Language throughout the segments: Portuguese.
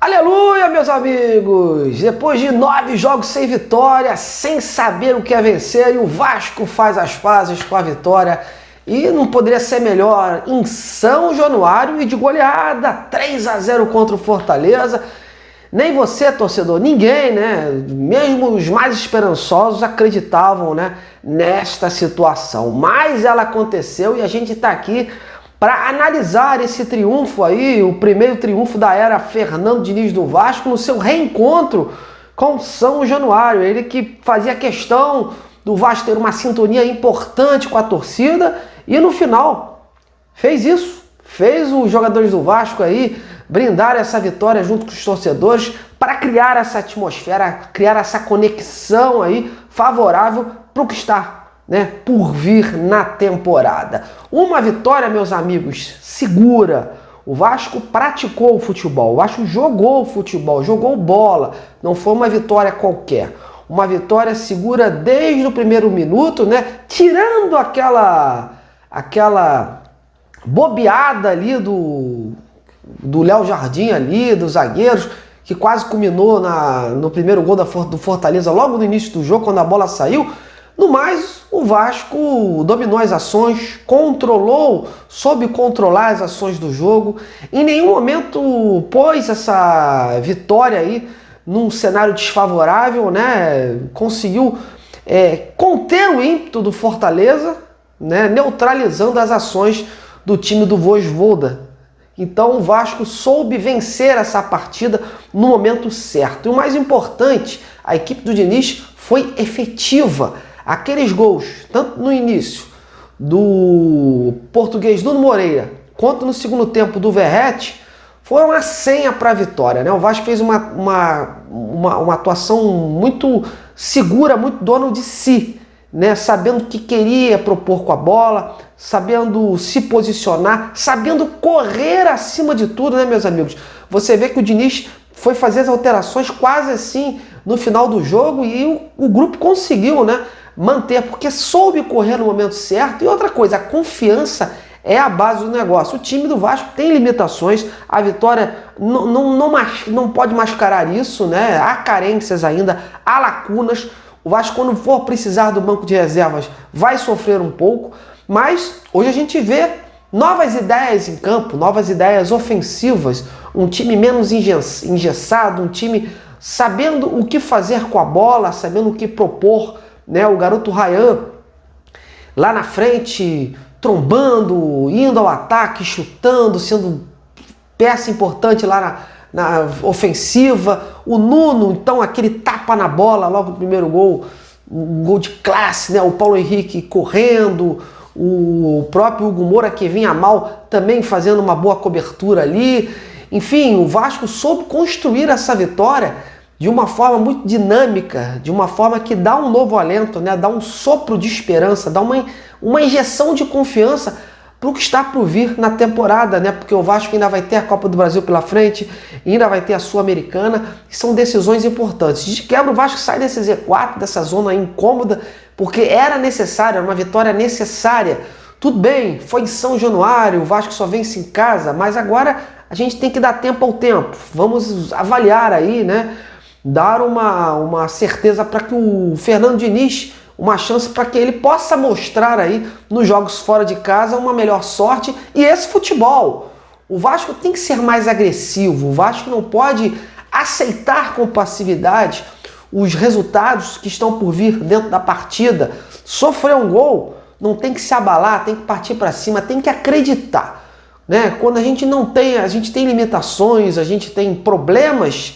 Aleluia, meus amigos! Depois de 9 jogos sem vitória, sem saber o que é vencer, e o Vasco faz as pazes com a vitória. E não poderia ser melhor em São Januário e de goleada, 3-0 contra o Fortaleza. Nem você, torcedor, ninguém, né? Mesmo os mais esperançosos acreditavam, né, nesta situação. Mas ela aconteceu e a gente está aqui para analisar esse triunfo aí, o primeiro triunfo da era Fernando Diniz do Vasco no seu reencontro com São Januário. Ele que fazia questão do Vasco ter uma sintonia importante com a torcida e no final fez isso. Fez os jogadores do Vasco aí brindar essa vitória junto com os torcedores para criar essa atmosfera, criar essa conexão aí favorável para o que está, né, por vir na temporada. Uma vitória, meus amigos, segura. O Vasco praticou o futebol, o Vasco jogou o futebol, jogou bola. Não foi uma vitória qualquer. Uma vitória segura desde o primeiro minuto, né? Tirando aquela bobeada ali do Léo Jardim ali, dos zagueiros, que quase culminou no primeiro gol do Fortaleza logo no início do jogo, quando a bola saiu. No mais, o Vasco dominou as ações, soube controlar as ações do jogo. Em nenhum momento pôs essa vitória aí num cenário desfavorável, né? Conseguiu conter o ímpeto do Fortaleza, né? Neutralizando as ações do time do Vojvoda. Então o Vasco soube vencer essa partida no momento certo. E o mais importante, a equipe do Diniz foi efetiva. Aqueles gols, tanto no início do português Nuno Moreira, quanto no segundo tempo do Verratti, foram a senha para a vitória, né? O Vasco fez uma atuação muito segura, muito dono de si, né? Sabendo o que queria propor com a bola, sabendo se posicionar, sabendo correr acima de tudo, né, meus amigos? Você vê que o Diniz foi fazer as alterações quase assim no final do jogo e o grupo conseguiu, né, manter, porque soube correr no momento certo. E outra coisa, a confiança é a base do negócio. O time do Vasco tem limitações, a vitória não pode mascarar isso, né? Há carências ainda, há lacunas. O Vasco, quando for precisar do banco de reservas, vai sofrer um pouco, mas hoje a gente vê novas ideias em campo, novas ideias ofensivas, um time menos engessado, um time sabendo o que fazer com a bola, sabendo o que propor, né? O garoto Ryan lá na frente, trombando, indo ao ataque, chutando, sendo peça importante lá na ofensiva. O Nuno, então, aquele tapa na bola logo no primeiro gol, um gol de classe, né? O Paulo Henrique correndo, o próprio Hugo Moura, que vinha mal, também fazendo uma boa cobertura ali. Enfim, o Vasco soube construir essa vitória de uma forma muito dinâmica, de uma forma que dá um novo alento, né? Dá um sopro de esperança, dá uma injeção de confiança para o que está por vir na temporada, né? Porque o Vasco ainda vai ter a Copa do Brasil pela frente, ainda vai ter a Sul-Americana, que são decisões importantes. De quebra, o Vasco sai desse Z4, dessa zona incômoda, porque era necessária, uma vitória necessária. Tudo bem, foi em São Januário, o Vasco só vence em casa, mas agora a gente tem que dar tempo ao tempo. Vamos avaliar aí, né? Dar uma certeza para que o Fernando Diniz, uma chance para que ele possa mostrar aí nos jogos fora de casa uma melhor sorte. E esse futebol, o Vasco tem que ser mais agressivo, o Vasco não pode aceitar com passividade os resultados que estão por vir dentro da partida. Sofrer um gol, não tem que se abalar, tem que partir para cima, tem que acreditar, né? Quando a gente tem limitações, a gente tem problemas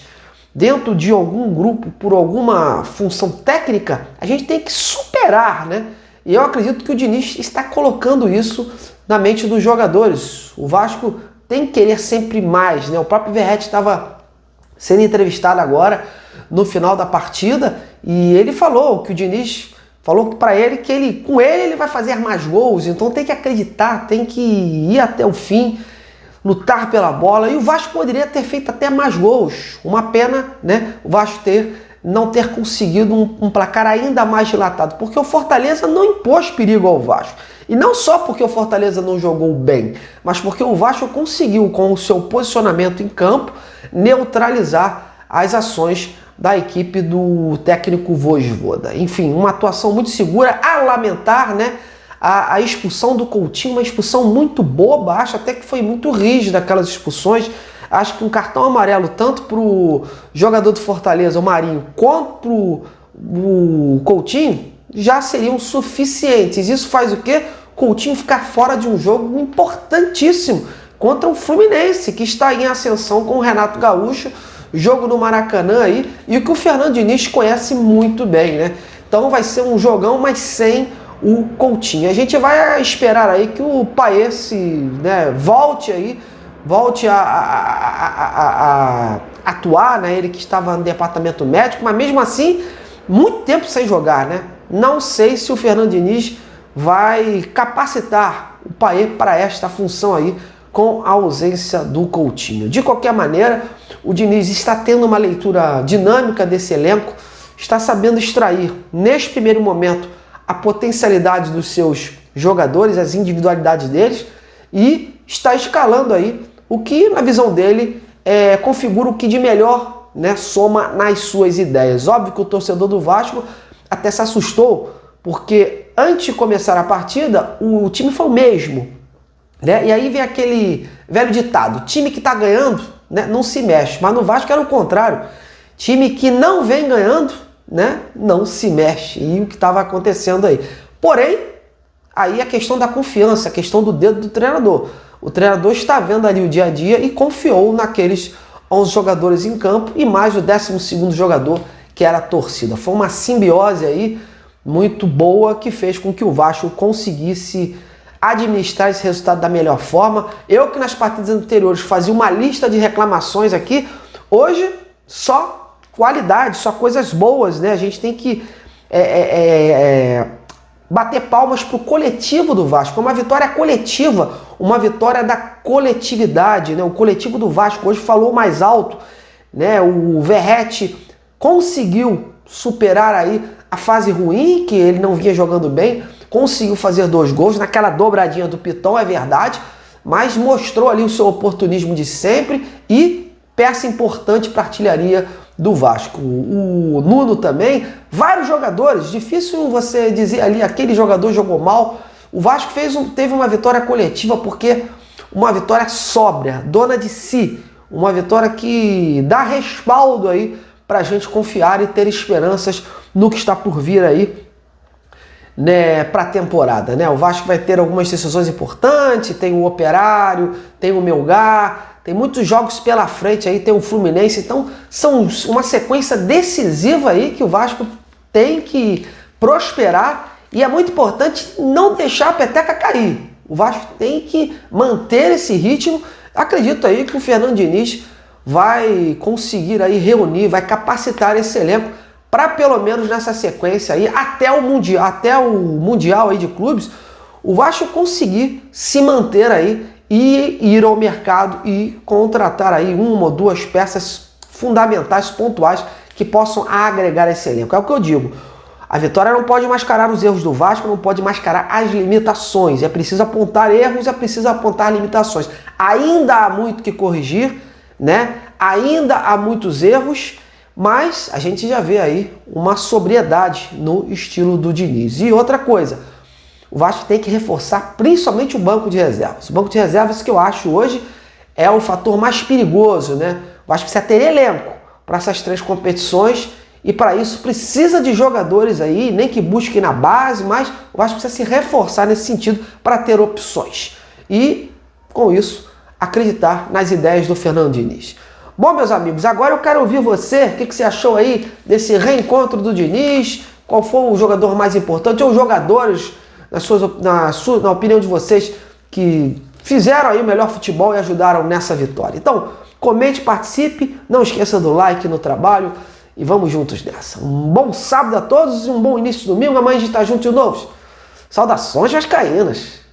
dentro de algum grupo, por alguma função técnica, a gente tem que superar, né? E eu acredito que o Diniz está colocando isso na mente dos jogadores. O Vasco tem que querer sempre mais, né? O próprio Verratti estava sendo entrevistado agora no final da partida e ele falou que o Diniz falou para ele que com ele vai fazer mais gols, então tem que acreditar, tem que ir até o fim, lutar pela bola, e o Vasco poderia ter feito até mais gols. Uma pena, né, o Vasco não ter conseguido um placar ainda mais dilatado, porque o Fortaleza não impôs perigo ao Vasco. E não só porque o Fortaleza não jogou bem, mas porque o Vasco conseguiu, com o seu posicionamento em campo, neutralizar as ações da equipe do técnico Vojvoda. Enfim, uma atuação muito segura, a lamentar, né? A expulsão do Coutinho, uma expulsão muito boba, acho até que foi muito rígida aquelas expulsões. Acho que um cartão amarelo, tanto para o jogador do Fortaleza, o Marinho, quanto o Coutinho, já seriam suficientes. Isso faz o quê? Coutinho ficar fora de um jogo importantíssimo contra o Fluminense, que está em ascensão com o Renato Gaúcho, jogo no Maracanã aí, e o que o Fernando Diniz conhece muito bem, né? Então vai ser um jogão, mas sem o Coutinho. A gente vai esperar aí que o Paes, né, volte a atuar, né? Ele que estava no departamento médico, mas mesmo assim, muito tempo sem jogar, né? Não sei se o Fernando Diniz vai capacitar o Paes para esta função aí com a ausência do Coutinho. De qualquer maneira, o Diniz está tendo uma leitura dinâmica desse elenco, está sabendo extrair, neste primeiro momento, a potencialidade dos seus jogadores, as individualidades deles, e está escalando aí o que, na visão dele, configura o que de melhor, né, soma nas suas ideias. Óbvio que o torcedor do Vasco até se assustou, porque antes de começar a partida, o time foi o mesmo, né? E aí vem aquele velho ditado, time que está ganhando, né, não se mexe, mas no Vasco era o contrário, time que não vem ganhando, né, não se mexe, e o que estava acontecendo aí. Porém, aí a questão da confiança, a questão do dedo do treinador. O treinador está vendo ali o dia a dia e confiou naqueles 11 jogadores em campo e mais o 12º jogador, que era a torcida. Foi uma simbiose aí muito boa que fez com que o Vasco conseguisse administrar esse resultado da melhor forma. Eu que nas partidas anteriores fazia uma lista de reclamações aqui, hoje só qualidade, só coisas boas, né? A gente tem que bater palmas para o coletivo do Vasco. Uma vitória coletiva, uma vitória da coletividade, né? O coletivo do Vasco hoje falou mais alto, né? O Verratti conseguiu superar aí a fase ruim, que ele não vinha jogando bem, conseguiu fazer 2 gols naquela dobradinha do Piton, é verdade, mas mostrou ali o seu oportunismo de sempre e peça importante para a artilharia do Vasco. O Nuno também, vários jogadores, difícil você dizer ali, aquele jogador jogou mal. O Vasco teve uma vitória coletiva, porque uma vitória sóbria, dona de si, uma vitória que dá respaldo aí para a gente confiar e ter esperanças no que está por vir aí, né, para a temporada, né? O Vasco vai ter algumas decisões importantes, tem o Operário, tem o Melgar, tem muitos jogos pela frente aí, tem o Fluminense, então são uma sequência decisiva aí que o Vasco tem que prosperar e é muito importante não deixar a peteca cair. O Vasco tem que manter esse ritmo. Acredito aí que o Fernando Diniz vai conseguir aí reunir, vai capacitar esse elenco para pelo menos nessa sequência aí, até o Mundial aí de clubes, o Vasco conseguir se manter aí e ir ao mercado e contratar aí 1 ou 2 peças fundamentais, pontuais, que possam agregar esse elenco. É o que eu digo. A vitória não pode mascarar os erros do Vasco, não pode mascarar as limitações. É preciso apontar erros, é preciso apontar limitações. Ainda há muito que corrigir, né? Ainda há muitos erros, mas a gente já vê aí uma sobriedade no estilo do Diniz. E outra coisa, o Vasco tem que reforçar principalmente o banco de reservas. O banco de reservas que eu acho hoje é o fator mais perigoso, né? O Vasco precisa ter elenco para essas 3 competições e para isso precisa de jogadores aí, nem que busque na base, mas o Vasco precisa se reforçar nesse sentido para ter opções. E, com isso, acreditar nas ideias do Fernando Diniz. Bom, meus amigos, agora eu quero ouvir você. O que você achou aí desse reencontro do Diniz? Qual foi o jogador mais importante ou jogadores, na opinião de vocês, que fizeram aí o melhor futebol e ajudaram nessa vitória? Então, comente, participe, não esqueça do like no trabalho e vamos juntos nessa. Um bom sábado a todos e um bom início de domingo. Amanhã a gente está junto de novo. Saudações vascaínas!